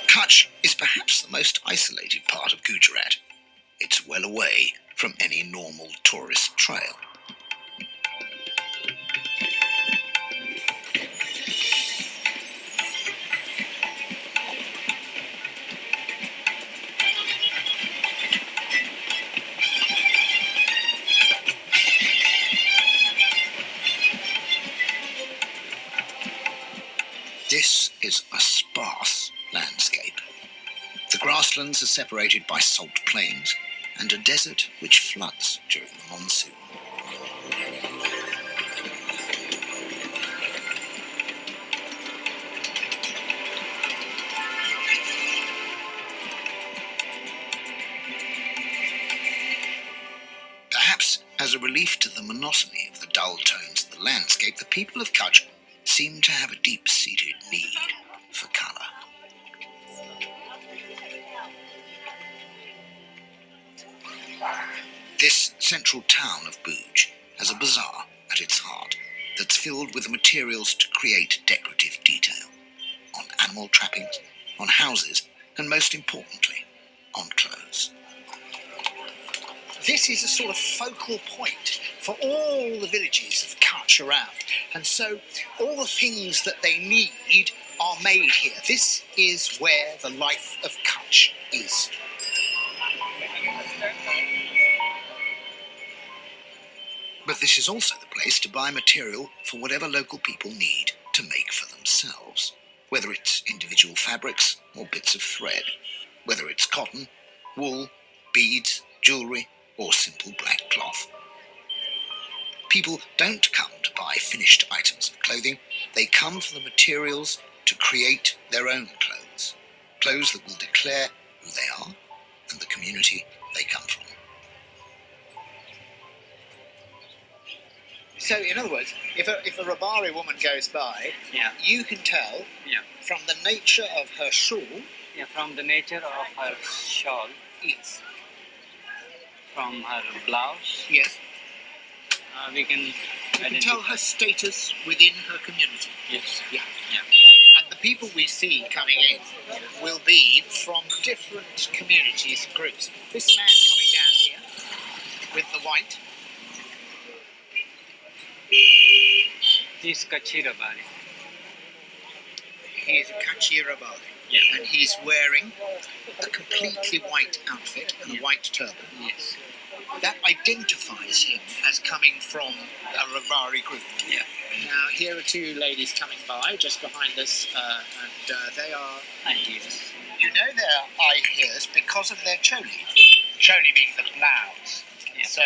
Kutch is perhaps the most isolated part of Gujarat. It's well away from any normal tourist trail. This is a sparse landscape. The grasslands are separated by salt plains and a desert which floods during the monsoon. Perhaps as a relief to the monotony of the dull tones of the landscape, the people of Kutch seem to have a deep-seated need for colour. This central town of Bhuj has a bazaar at its heart that's filled with the materials to create decorative detail on animal trappings, on houses, and most importantly, on clothes. This is a sort of focal point for all the villages of Kutch around, and so all the things that they need are made here. This is where the life of Kutch is. But this is also the place to buy material for whatever local people need to make for themselves, whether it's individual fabrics or bits of thread, whether it's cotton, wool, beads, jewellery, or simple black cloth. People don't come to buy finished items of clothing, they come for the materials to create their own clothes, clothes that will declare who they are and the community they come from. So, in other words, if a Rabari woman goes by, you can tell from the nature of her shawl. Yeah, from the nature of her shawl. Yes. From her blouse. Yes. We can You identify. can tell her status within her community. Yes. Yeah. Yeah. And the people we see coming in will be from different communities and groups. This man coming down here with the white. He's Kutchi Rabari. He is a Kutchi Rabari. Yeah. And he's wearing a completely white outfit and a white turban. Yes. That identifies him as coming from a Rabari group. Yeah. Now, here are two ladies coming by just behind us, and they are... Ideas. You know they're ideas because of their choli. Choli being the blouse. Yeah. So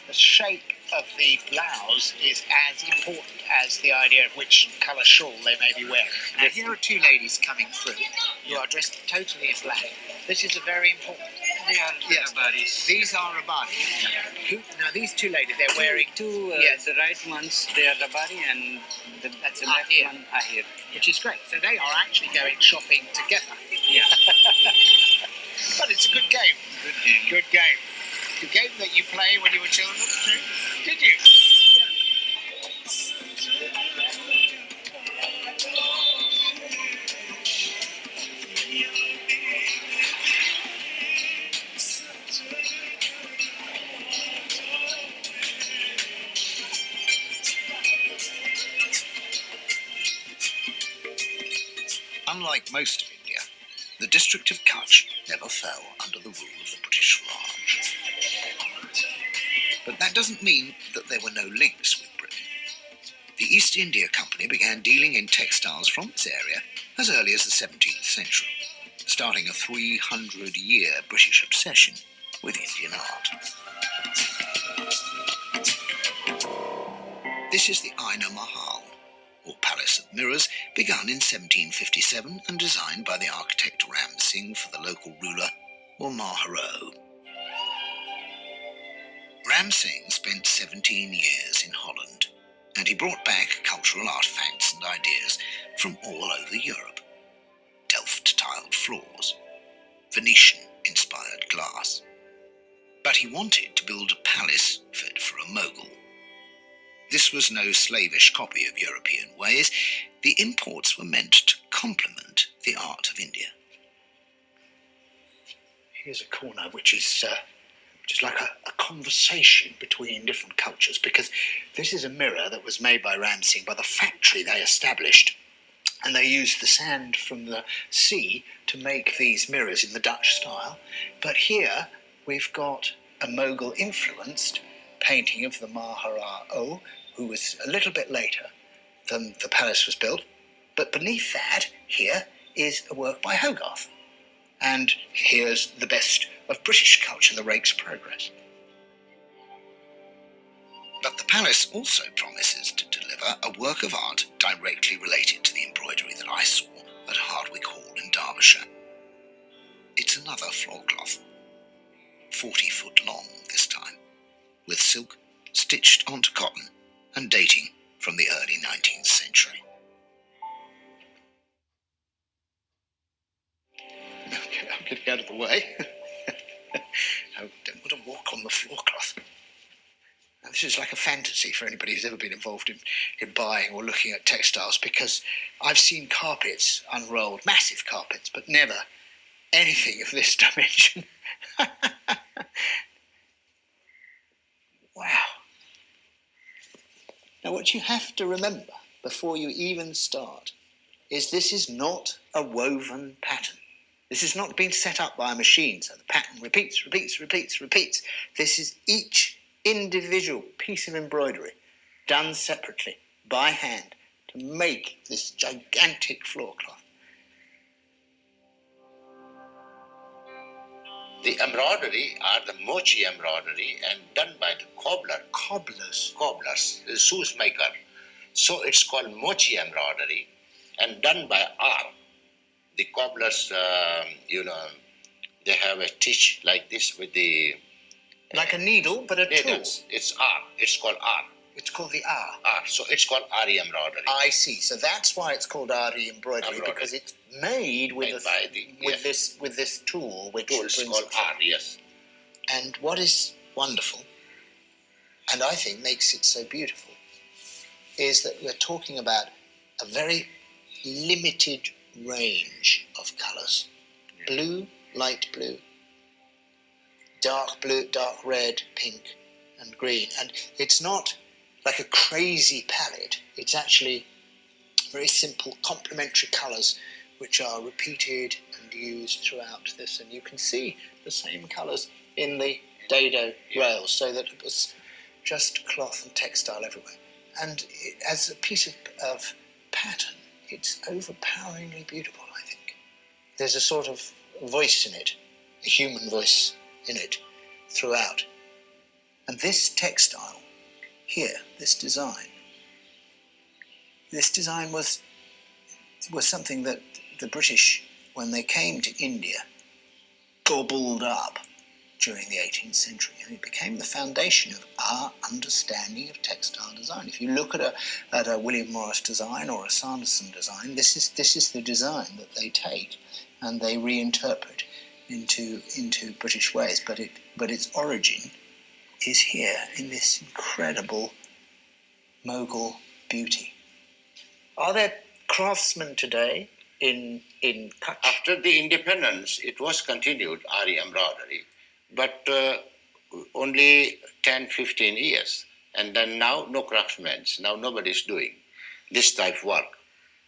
the shape of the blouse is as important as the idea of which colour shawl they may be wearing. Now, here are two ladies coming through who are dressed totally in black. This is a very important... They are Rabaris. These are Rabari. Now, these two ladies, they're wearing... Two, yes. the right ones, they are Rabari, and the left one, Ahir. Which is great. So they are actually going shopping together. Yeah. But it's a good game. Good game. Good game. The game that you play when you were children? Did you? Unlike most of India, the district of Kutch never fell under the rule of the British Raj. But that doesn't mean that there were no links with Britain. The East India Company began dealing in textiles from this area as early as the 17th century, starting a 300-year British obsession with Indian art. This is the Aina Mahal, or Palace of Mirrors, begun in 1757 and designed by the architect Ram Singh for the local ruler, or Maharo. Ram Singh spent 17 years in Holland, and he brought back cultural artefacts and ideas from all over Europe. Delft-tiled floors, Venetian-inspired glass. But he wanted to build a palace fit for a Mughal. This was no slavish copy of European ways. The imports were meant to complement the art of India. here's a corner which is like a conversation between different cultures, because this is a mirror that was made by Ramsey, by the factory they established. And they used the sand from the sea to make these mirrors in the Dutch style. But here we've got a Mughal-influenced painting of the Mahara who was a little bit later than the palace was built. But beneath that, here, is a work by Hogarth. And here's the best of British culture, the Rake's Progress. But the palace also promises to deliver a work of art directly related to the embroidery that I saw at Hardwick Hall in Derbyshire. It's another floorcloth, 40 foot long this time, with silk stitched onto cotton and dating from the early 19th century. Okay, I'm getting out of the way. I don't want to walk on the floorcloth. Now, this is like a fantasy for anybody who's ever been involved in buying or looking at textiles, because I've seen carpets unrolled, massive carpets, but never anything of this dimension. Wow. Now, what you have to remember before you even start is this is not a woven pattern. This has not been set up by a machine, so the pattern repeats. This is each individual piece of embroidery done separately by hand to make this gigantic floorcloth. The embroidery are the Mochi embroidery and done by the cobbler. Cobblers, the shoes maker. So it's called Mochi embroidery and done by Aari. The cobblers, they have a stitch like this with the... Like a needle, but a needles. tool. It's Aari. It's called Aari. It's called the Aari. Aari. So it's called Aari embroidery. I see. So that's why it's called Aari embroidery, because it's made with this tool, which It's called Aari, yes. And what is wonderful, and I think makes it so beautiful, is that we're talking about a very limited range of colours. Blue, light blue, dark blue, dark red, pink and green. And it's not like a crazy palette. It's actually very simple complementary colours which are repeated and used throughout this. And you can see the same colours in the dado rails, so that it was just cloth and textile everywhere. And as a piece of pattern, it's overpoweringly beautiful, I think. There's a sort of voice in it, a human voice in it throughout. And this textile here, this design was something that the British, when they came to India, gobbled up during the 18th century, and it became the foundation of our understanding of textile design. If you look at a William Morris design or a Sanderson design, this is the design that they take and they reinterpret into British ways. But its origin is here in this incredible Mughal beauty. Are there craftsmen today in Kutch? After the independence, it was continued, Aari embroidery, but only 10, 15 years. And then now, no craftsmen. Now nobody's doing this type of work.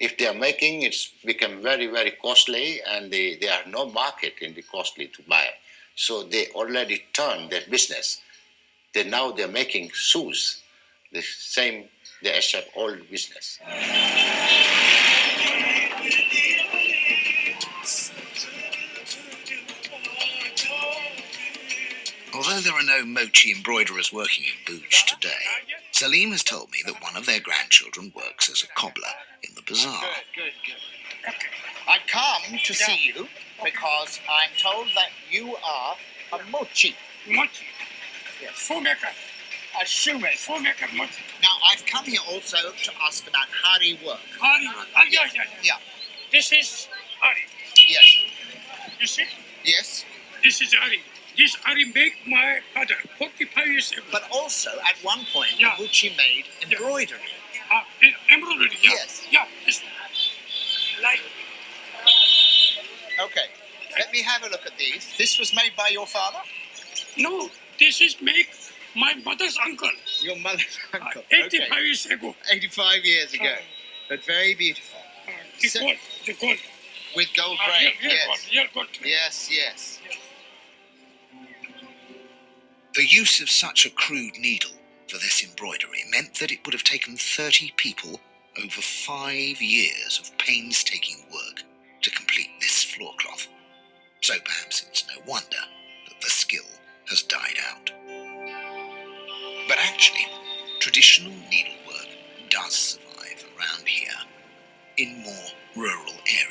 If they are making, it's become very, very costly, and there are no market in the costly to buy. So they already turned their business. Now they're making shoes. The same, they accept all business. Although there are no Mochi embroiderers working in Bhuj today, Salim has told me that one of their grandchildren works as a cobbler in the bazaar. Good. Okay. I've come to see you because I'm told that you are a Mochi. Mochi. Yes. Shoemaker. A shoemaker. Shoemaker Mochi. Now, I've come here also to ask about Aari work. Aari. Yeah. This is Aari. Yes. You see? Yes. This is Aari. This Aari made my father 45 years ago. But also, at one point, Yeah. Mochi made embroidery. Embroidery. Yeah. Yes. Yeah. It's like. Okay. Let me have a look at these. This was made by your father? No, this is make my mother's uncle. Your mother's uncle. 85 Okay. years ago. 85 years ago. But very beautiful. So- The gold. With gold braid, yes. Real gold. Yes, yes. The use of such a crude needle for this embroidery meant that it would have taken 30 people over 5 years of painstaking work to complete this floorcloth. So perhaps it's no wonder that the skill has died out. But actually, traditional needlework does survive around here in more rural areas.